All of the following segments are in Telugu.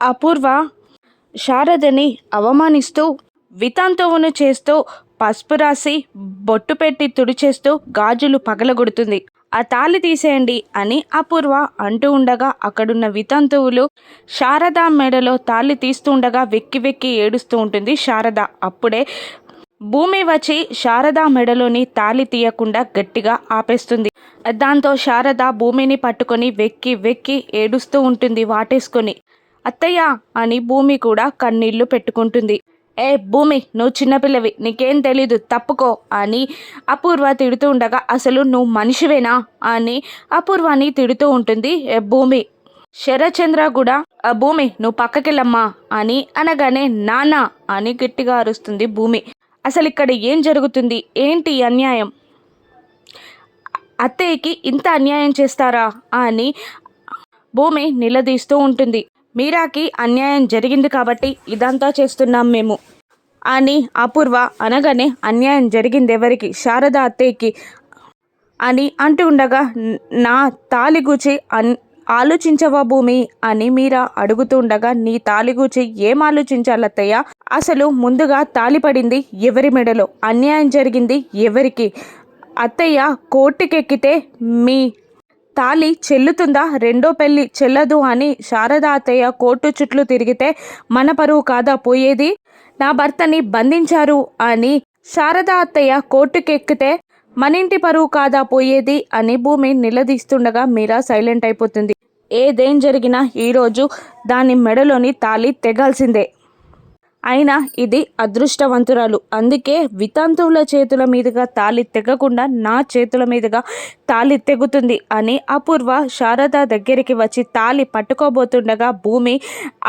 అపూర్వ శారదని అవమానిస్తూ వితంతువును చేస్తూ పసుపు రాసి బొట్టు పెట్టి తుడిచేస్తూ గాజులు పగలగొడుతుంది. ఆ తాళి తీసేయండి అని అపూర్వ అంటూ ఉండగా అక్కడున్న వితంతువులు శారద మెడలో తాళి తీస్తుండగా వెక్కి వెక్కి ఏడుస్తూ ఉంటుంది శారద. అప్పుడే భూమి వచ్చి శారద మెడలోని తాళి తీయకుండా గట్టిగా ఆపేస్తుంది. దాంతో శారద భూమిని పట్టుకొని వెక్కి వెక్కి ఏడుస్తూ ఉంటుంది వాటేసుకొని. అత్తయ్య అని భూమి కూడా కన్నీళ్లు పెట్టుకుంటుంది. ఏ భూమి, నువ్వు చిన్నపిల్లవి, నీకేం తెలీదు, తప్పుకో అని అపూర్వ తిడుతూ ఉండగా అసలు నువ్వు మనిషివేనా అని అపూర్వాని తిడుతూ ఉంటుంది భూమి. శరచంద్ర కూడా భూమి నువ్వు పక్కకెళ్ళమ్మా అని అనగానే నాన్న అని గట్టిగా అరుస్తుంది భూమి. అసలు ఇక్కడ ఏం జరుగుతుంది, ఏంటి అన్యాయం, అత్తయ్యకి ఇంత అన్యాయం చేస్తారా అని భూమి నిలదీస్తూ ఉంటుంది. మీరాకి అన్యాయం జరిగింది కాబట్టి ఇదంతా చేస్తున్నాం మేము అని అపూర్వ అనగానే అన్యాయం జరిగింది ఎవరికి, శారద అత్తయ్యకి అని అంటూ ఉండగా నా తాలిగూచి ఆలోచించవా భూమి అని మీరా అడుగుతూ ఉండగా నీ తాలిగూచి ఏం ఆలోచించాలత్తయ్య, అసలు ముందుగా తాలి పడింది ఎవరి మెడలో, అన్యాయం జరిగింది ఎవరికి, అత్తయ్య కోర్టుకెక్కితే మీ తాళి చెల్లుతుందా, రెండో పెళ్ళి చెల్లదు అని శారద అత్తయ్య కోర్టు చుట్లు తిరిగితే మన పరువు కాదా పోయేది, నా భర్తని బంధించారు అని శారద అత్తయ్య కోర్టుకెక్కితే మనింటి పరువు కాదా పోయేది అని భూమి నిలదీస్తుండగా మీరా సైలెంట్ అయిపోతుంది. ఏదేం జరిగినా ఈరోజు దాని మెడలోని తాళి తెగాల్సిందే. అయినా ఇది అదృష్టవంతురాలు, అందుకే వితంతువుల చేతుల మీదుగా తాళి తెగకుండా నా చేతుల మీదుగా తాళి తెగుతుంది అని అపూర్వ శారద దగ్గరికి వచ్చి తాళి పట్టుకోబోతుండగా భూమి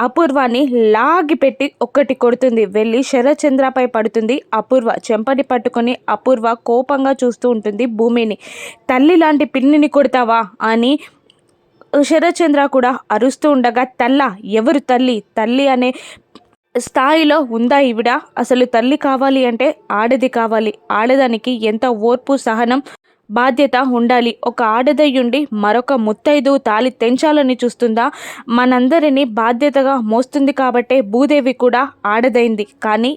అపూర్వాని లాగిపెట్టి ఒక్కటి కొడుతుంది. వెళ్ళి శరచంద్రపై పడుతుంది అపూర్వ. చెంపని పట్టుకొని అపూర్వ కోపంగా చూస్తూ ఉంటుంది భూమిని. తల్లి లాంటి పిన్నిని కొడతావా అని శరచంద్ర కూడా అరుస్తూ ఉండగా తల్ల ఎవరు తల్లి, తల్లి అనే స్థాయిలో ఉందా ఈవిడ, అసలు తల్లి కావాలి అంటే ఆడది కావాలి, ఆడదానికి ఎంత ఓర్పు సహనం బాధ్యత ఉండాలి, ఒక ఆడదయ్యుండి మరొక ముత్తైదు తాళి తెంచాలని చూస్తుందా, మనందరినీ బాధ్యతగా మోస్తుంది కాబట్టే భూదేవి కూడా ఆడదైంది, కానీ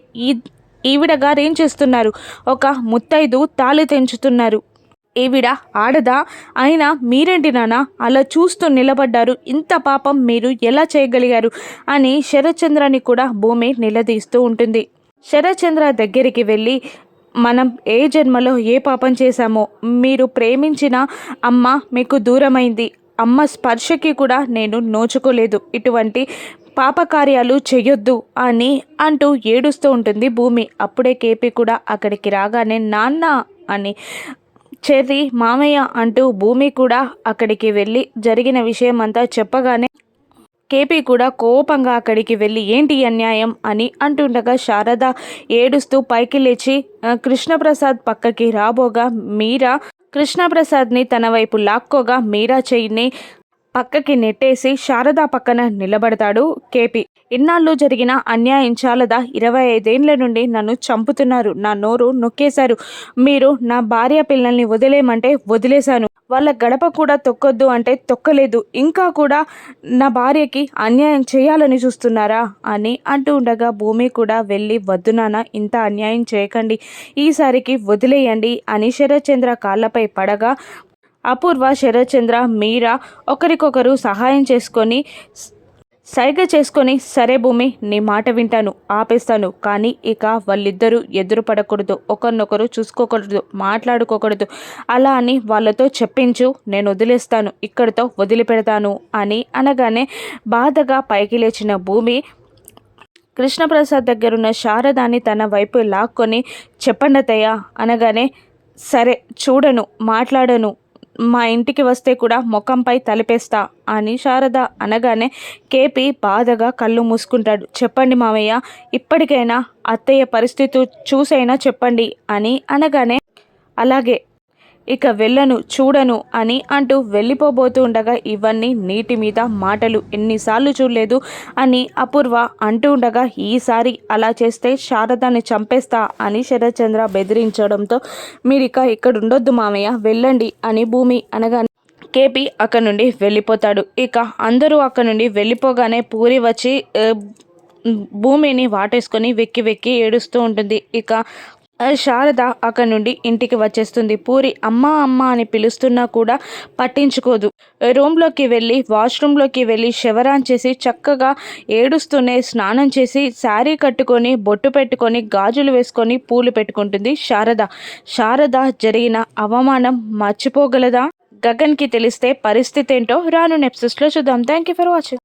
ఈవిడ గారు ఏం చేస్తున్నారు, ఒక ముత్తైదు తాళి తెంచుతున్నారు, ఈవిడ ఆడదా, అయినా మీరేంటి నాన్న అలా చూస్తూ నిలబడ్డారు, ఇంత పాపం మీరు ఎలా చేయగలిగారు అని శరచంద్రని కూడా భూమి నిలదీస్తూ ఉంటుంది. శరచంద్ర దగ్గరికి వెళ్ళి మనం ఏ జన్మలో ఏ పాపం చేశామో, మీరు ప్రేమించిన అమ్మ మీకు దూరమైంది, అమ్మ స్పర్శకి కూడా నేను నోచుకోలేదు, ఇటువంటి పాపకార్యాలు చెయ్యొద్దు అని అంటూ ఏడుస్తూ ఉంటుంది భూమి. అప్పుడే కేపీ కూడా అక్కడికి రాగానే నాన్న అని చెర్రి మామయ్య అంటూ భూమి కూడా అక్కడికి వెళ్ళి జరిగిన విషయం అంతా చెప్పగానే కేపీ కూడా కోపంగా అక్కడికి వెళ్ళి ఏంటి అన్యాయం అని అంటుండగా శారద ఏడుస్తూ పైకి లేచి కృష్ణప్రసాద్ పక్కకి రాబోగా మీరా కృష్ణప్రసాద్ని తన వైపు లాక్కోగా మీరా చెయ్యిని పక్కకి నెట్టేసి శారద పక్కన నిలబడతాడు కేపీ. ఇన్నాళ్ళు జరిగిన అన్యాయం చాలదా, 25 ఏళ్ల నుండి నన్ను చంపుతున్నారు, నా నోరు నొక్కేశారు, మీరు నా భార్య పిల్లల్ని వదిలేయమంటే వదిలేశాను, వాళ్ళ గడప కూడా తొక్కొద్దు అంటే తొక్కలేదు, ఇంకా కూడా నా భార్యకి అన్యాయం చేయాలని చూస్తున్నారా అని అంటూ ఉండగా భూమి కూడా వెళ్ళి వద్దు నాన్న, ఇంత అన్యాయం చేయకండి, ఈసారికి వదిలేయండి అని శరచంద్ర కాళ్ళపై పడగా అపూర్వ శరచంద్ర మీరా ఒకరికొకరు సహాయం చేసుకొని సైగ చేసుకొని సరే భూమి నీ మాట వింటాను, ఆపేస్తాను, కానీ ఇక వాళ్ళిద్దరూ ఎదురు పడకూడదు, ఒకరినొకరు చూసుకోకూడదు, మాట్లాడుకోకూడదు, అలా అని వాళ్ళతో చెప్పించు, నేను వదిలేస్తాను, ఇక్కడితో వదిలిపెడతాను అని అనగానే బాధగా పైకి లేచిన భూమి కృష్ణప్రసాద్ దగ్గరున్న శారదాని తన వైపు లాక్కొని చెప్పండతయ్య అనగానే సరే చూడను, మాట్లాడను, మా ఇంటికి వస్తే కూడా ముఖంపై తలిపేస్తా అని శారద అనగానే కేపీ బాధగా కళ్ళు మూసుకుంటాడు. చెప్పండి మామయ్య, ఇప్పటికైనా అత్తయ్య పరిస్థితి చూసైనా చెప్పండి అని అనగానే అలాగే, ఇక వెళ్ళను, చూడను అని అంటూ వెళ్ళిపోబోతూ ఉండగా ఇవన్నీ నీటి మీద మాటలు, ఎన్నిసార్లు చూడలేదు అని అపూర్వ అంటూ ఉండగా ఈసారి అలా చేస్తే శారదాన్ని చంపేస్తా అని శరచంద్ర బెదిరించడంతో మీరిక ఇక్కడ ఉండొద్దు మామయ్య, వెళ్ళండి అని భూమి అనగానే కేపీ అక్కడి నుండి వెళ్ళిపోతాడు. ఇక అందరూ అక్కడి నుండి వెళ్ళిపోగానే పూరి వచ్చి భూమిని వాటేసుకొని వెక్కి వెక్కి ఏడుస్తూ ఉంటుంది. ఇక శారద అక్కడి నుండి ఇంటికి వచ్చేస్తుంది. పూరి అమ్మ అమ్మ అని పిలుస్తున్నా కూడా పట్టించుకోదు. రూమ్లోకి వెళ్ళి వాష్రూమ్లోకి వెళ్ళి షవరాన్ చేసి చక్కగా ఏడుస్తూనే స్నానం చేసి శారీ కట్టుకొని బొట్టు పెట్టుకొని గాజులు వేసుకొని పూలు పెట్టుకుంటుంది శారద. శారద జరిగిన అవమానం మర్చిపోగలదా? గగన్కి తెలిస్తే పరిస్థితి ఏంటో రాను ఎపిసోడ్స్లో చూద్దాం. Thank you for watching.